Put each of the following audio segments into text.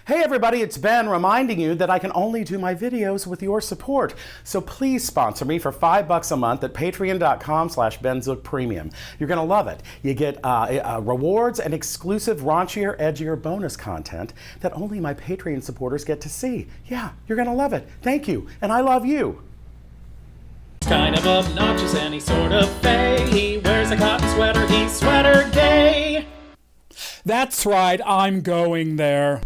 Hey everybody, it's Ben reminding you that I can only do my videos with your support. So please sponsor me for $5 a month at patreon.com/benzookpremium. You're gonna love it. You get rewards and exclusive raunchier, edgier bonus content that only my Patreon supporters get to see. Yeah, you're gonna love it. Thank you, and I love you. Kind of obnoxious and he's sort of fey. He wears a cotton sweater, he's sweater gay. That's right, I'm going there.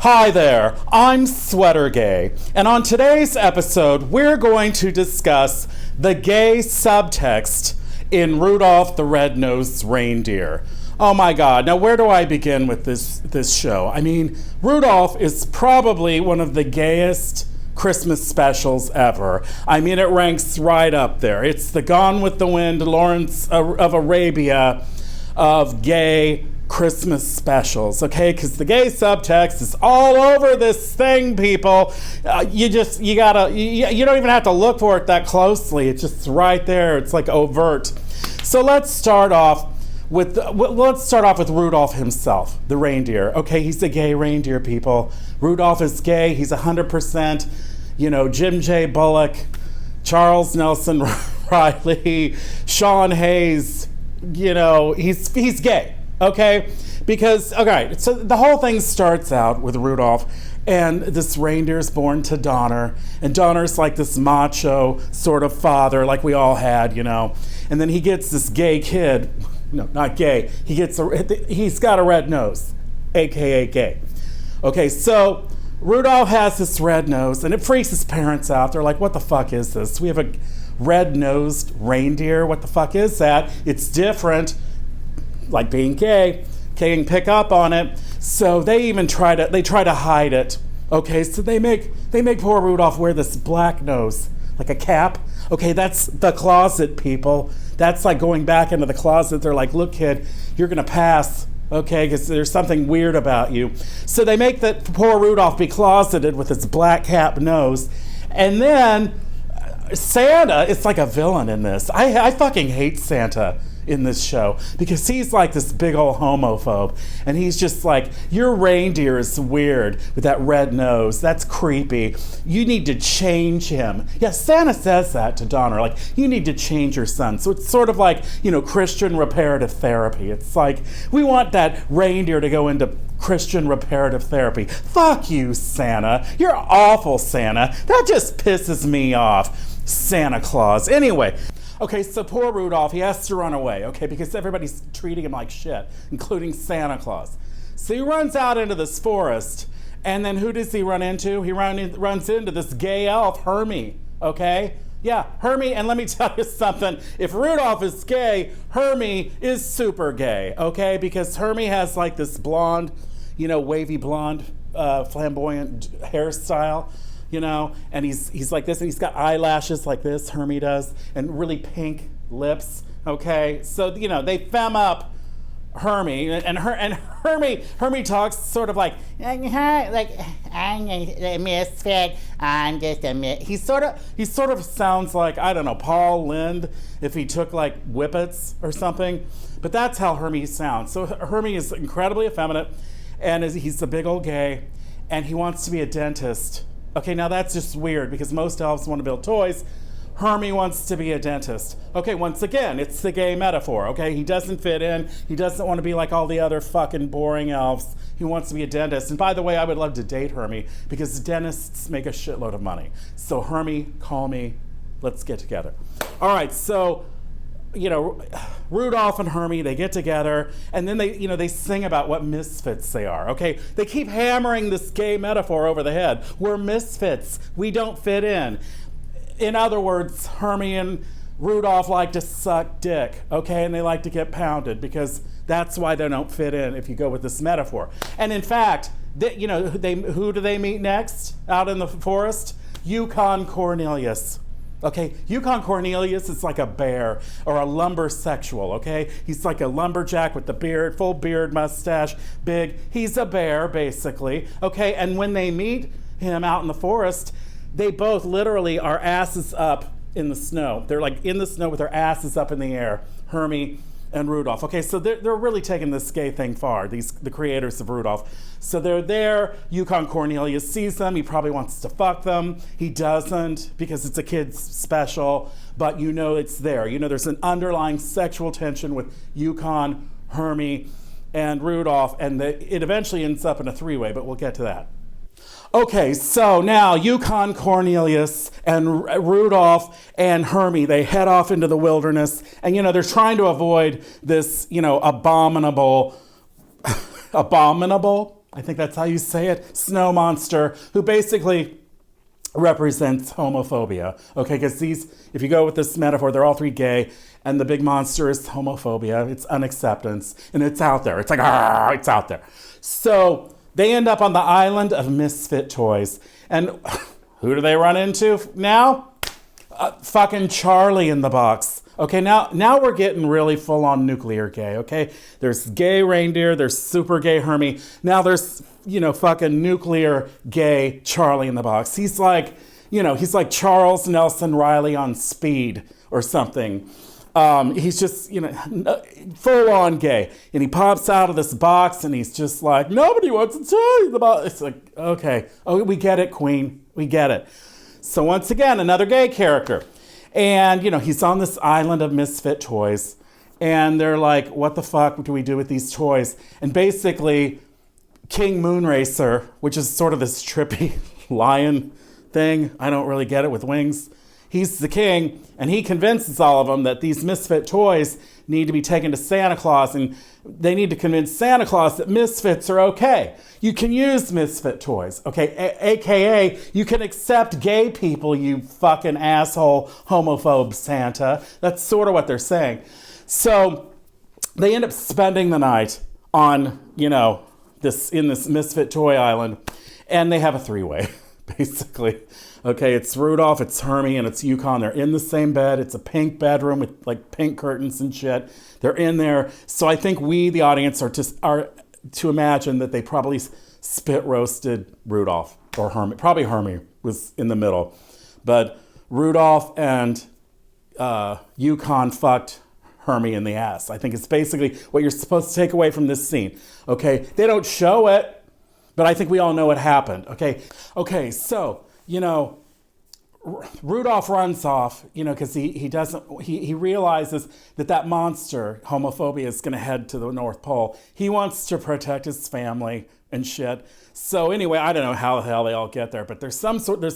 Hi there, I'm Sweater Gay, and on today's episode, we're going to discuss the gay subtext in Rudolph the Red-Nosed Reindeer. Oh my God, now where do I begin with this show? I mean, Rudolph is probably one of the gayest Christmas specials ever. I mean, it ranks right up there. It's the Gone with the Wind, Lawrence of Arabia of gay Christmas specials, okay? Because the gay subtext is all over this thing, people. You don't even have to look for it that closely. It's just right there. It's like overt. So let's start off with Rudolph himself, the reindeer. Okay, he's a gay reindeer, people. Rudolph is gay. He's 100%, Jim J. Bullock, Charles Nelson Riley, Sean Hayes. He's gay. Okay, so the whole thing starts out with Rudolph, and this reindeer's born to Donner, and Donner's like this macho sort of father, like we all had, and then he gets this gay kid, no, not gay, he's got a red nose, aka gay. Okay, so Rudolph has this red nose, and it freaks his parents out. They're like, what the fuck is this? We have a red-nosed reindeer, what the fuck is that? It's different. Like being gay, can pick up on it. So they even try to hide it. Okay, so they make poor Rudolph wear this black nose, like a cap. Okay, that's the closet, people. That's like going back into the closet. They're like, look, kid, you're gonna pass. Okay, because there's something weird about you. So they make that poor Rudolph be closeted with his black cap nose. And then Santa, it's like a villain in this. I fucking hate Santa in this show because he's like this big old homophobe, and he's just like, your reindeer is weird with that red nose, that's creepy, you need to change him. Yeah, Santa says that to Donner, like, you need to change your son. So it's sort of like, Christian reparative therapy. It's like, we want that reindeer to go into Christian reparative therapy. Fuck you, Santa. You're awful, Santa. That just pisses me off, Santa Claus. Anyway, okay, so poor Rudolph, he has to run away, okay, because everybody's treating him like shit, including Santa Claus. So he runs out into this forest, and then who does he run into? He runs into this gay elf, Hermie, okay? Yeah, Hermie, and let me tell you something. If Rudolph is gay, Hermie is super gay, okay? Because Hermie has like this blonde, wavy blonde, flamboyant hairstyle. And he's like this, and he's got eyelashes like this, Hermie does, and really pink lips, okay? So, they femme up Hermie, and Hermie talks sort of like I'm a misfit, I'm just a misfit. He sort of sounds like, I don't know, Paul Lynde, if he took like whippets or something, but that's how Hermie sounds. So Hermie is incredibly effeminate, and he's a big old gay, and he wants to be a dentist. Okay, now that's just weird because most elves want to build toys. Hermie wants to be a dentist. Okay, once again, it's the gay metaphor, okay? He doesn't fit in. He doesn't want to be like all the other fucking boring elves. He wants to be a dentist. And by the way, I would love to date Hermie because dentists make a shitload of money. So Hermie, call me. Let's get together. All right, so, Rudolph and Hermie, they get together, and then they sing about what misfits they are, okay? They keep hammering this gay metaphor over the head. We're misfits. We don't fit in. In other words, Hermie and Rudolph like to suck dick, okay? And they like to get pounded because that's why they don't fit in if you go with this metaphor. And in fact, who do they meet next out in the forest? Yukon Cornelius. Okay, Yukon Cornelius is like a bear or a lumbersexual, okay? He's like a lumberjack with the beard, full beard, mustache, big. He's a bear, basically, okay? And when they meet him out in the forest, they both literally are asses up in the snow. They're like in the snow with their asses up in the air. Hermie and Rudolph. Okay, so they're really taking this gay thing far, the creators of Rudolph. So they're there. Yukon Cornelius sees them. He probably wants to fuck them. He doesn't because it's a kid's special, but you know it's there. You know there's an underlying sexual tension with Yukon, Hermie, and Rudolph, and it eventually ends up in a three-way, but we'll get to that. Okay, so now Yukon Cornelius and Rudolph and Hermie, they head off into the wilderness, and they're trying to avoid this, abominable, I think that's how you say it, snow monster, who basically represents homophobia. Okay, because if you go with this metaphor, they're all three gay, and the big monster is homophobia, it's unacceptance, and it's out there. It's like, it's out there. So they end up on the island of misfit toys. And who do they run into now? Fucking Charlie in the box. Okay, now we're getting really full-on nuclear gay, okay? There's gay Reindeer, there's super gay Hermie. Now there's, fucking nuclear gay Charlie in the box. He's like Charles Nelson Riley on speed or something. He's just, full-on gay. And he pops out of this box and he's just like, nobody wants to tell you about it. It's like, okay. Oh, we get it, Queen. We get it. So once again, another gay character. And, he's on this island of misfit toys. And they're like, what the fuck do we do with these toys? And basically, King Moonracer, which is sort of this trippy lion thing. I don't really get it with wings. He's the king, and he convinces all of them that these misfit toys need to be taken to Santa Claus, and they need to convince Santa Claus that misfits are okay. You can use misfit toys, okay? AKA, you can accept gay people, you fucking asshole homophobe Santa. That's sort of what they're saying. So they end up spending the night on, this misfit toy island, and they have a three-way, basically. Okay, it's Rudolph, it's Hermie, and it's Yukon. They're in the same bed. It's a pink bedroom with like pink curtains and shit. They're in there. So I think we, the audience, are to imagine that they probably spit roasted Rudolph or Hermie. Probably Hermie was in the middle. But Rudolph and Yukon fucked Hermie in the ass. I think it's basically what you're supposed to take away from this scene. Okay, they don't show it, but I think we all know what happened. Okay, so Rudolph runs off, because he realizes that monster, homophobia, is going to head to the North Pole. He wants to protect his family and shit. So anyway, I don't know how the hell they all get there, but there's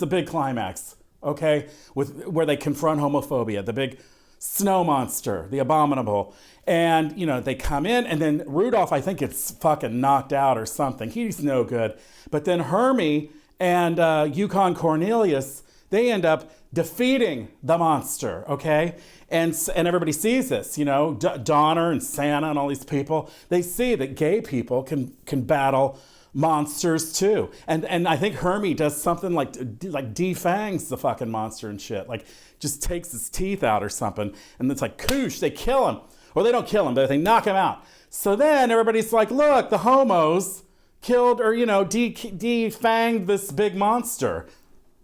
a big climax, okay, where they confront homophobia, the big snow monster, the abominable. And, they come in, and then Rudolph, I think, gets fucking knocked out or something. He's no good. But then Hermie and Yukon Cornelius, they end up defeating the monster, okay? And everybody sees this, Donner and Santa and all these people. They see that gay people can battle monsters too. And I think Hermie does something like defangs the fucking monster and shit. Like, just takes his teeth out or something. And it's like, koosh, they kill him. Or they don't kill him, but they knock him out. So then everybody's like, look, the homos killed or, defanged this big monster,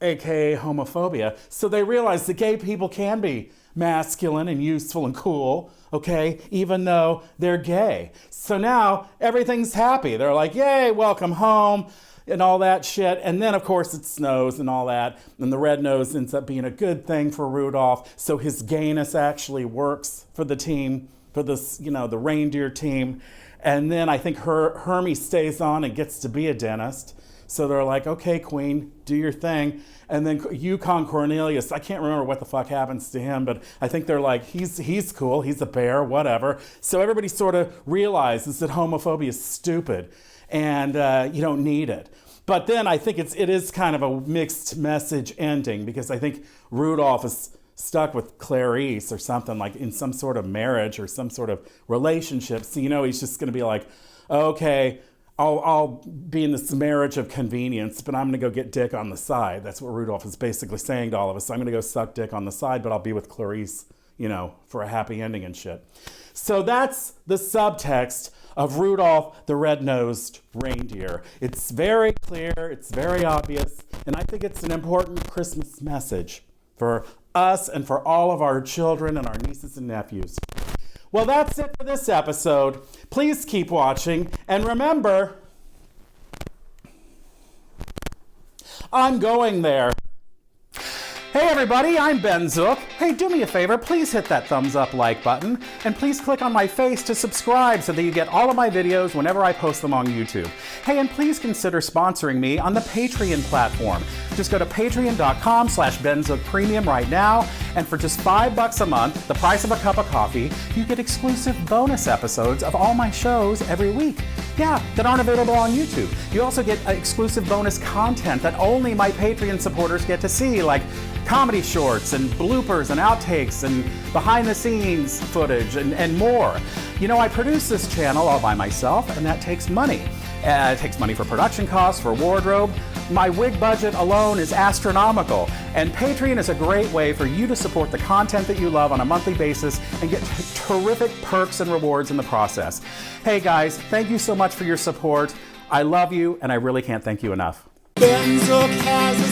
aka homophobia. So they realize that gay people can be masculine and useful and cool, okay, even though they're gay. So now everything's happy. They're like, yay, welcome home, and all that shit. And then, of course, it snows and all that, and the red nose ends up being a good thing for Rudolph. So his gayness actually works for the team, for this, the reindeer team. And then I think Hermie stays on and gets to be a dentist. So they're like, okay, Queen, do your thing. And then Yukon Cornelius, I can't remember what the fuck happens to him, but I think they're like, he's cool, he's a bear, whatever. So everybody sort of realizes that homophobia is stupid and you don't need it. But then I think it is kind of a mixed message ending, because I think Rudolph is stuck with Clarice or something, like in some sort of marriage or some sort of relationship. So, he's just going to be like, okay, I'll be in this marriage of convenience, but I'm going to go get dick on the side. That's what Rudolph is basically saying to all of us. I'm going to go suck dick on the side, but I'll be with Clarice, for a happy ending and shit. So that's the subtext of Rudolph the Red-Nosed Reindeer. It's very clear, it's very obvious, and I think it's an important Christmas message for us and for all of our children and our nieces and nephews. Well, that's it for this episode. Please keep watching, and remember, I'm going there. Hey everybody, I'm Ben Zook. Hey, do me a favor, please hit that thumbs up like button, and please click on my face to subscribe so that you get all of my videos whenever I post them on YouTube. Hey, and please consider sponsoring me on the Patreon platform. Just go to patreon.com/BenZookPremium right now, and for just $5 a month, the price of a cup of coffee, you get exclusive bonus episodes of all my shows every week. Yeah, that aren't available on YouTube. You also get exclusive bonus content that only my Patreon supporters get to see, like comedy shorts and bloopers and outtakes and behind the scenes footage and more. You know, I produce this channel all by myself, and that takes money. It takes money for production costs, for wardrobe. My wig budget alone is astronomical, and Patreon is a great way for you to support the content that you love on a monthly basis and get terrific perks and rewards in the process. Hey guys, thank you so much for your support. I love you, and I really can't thank you enough. Ben Zook has a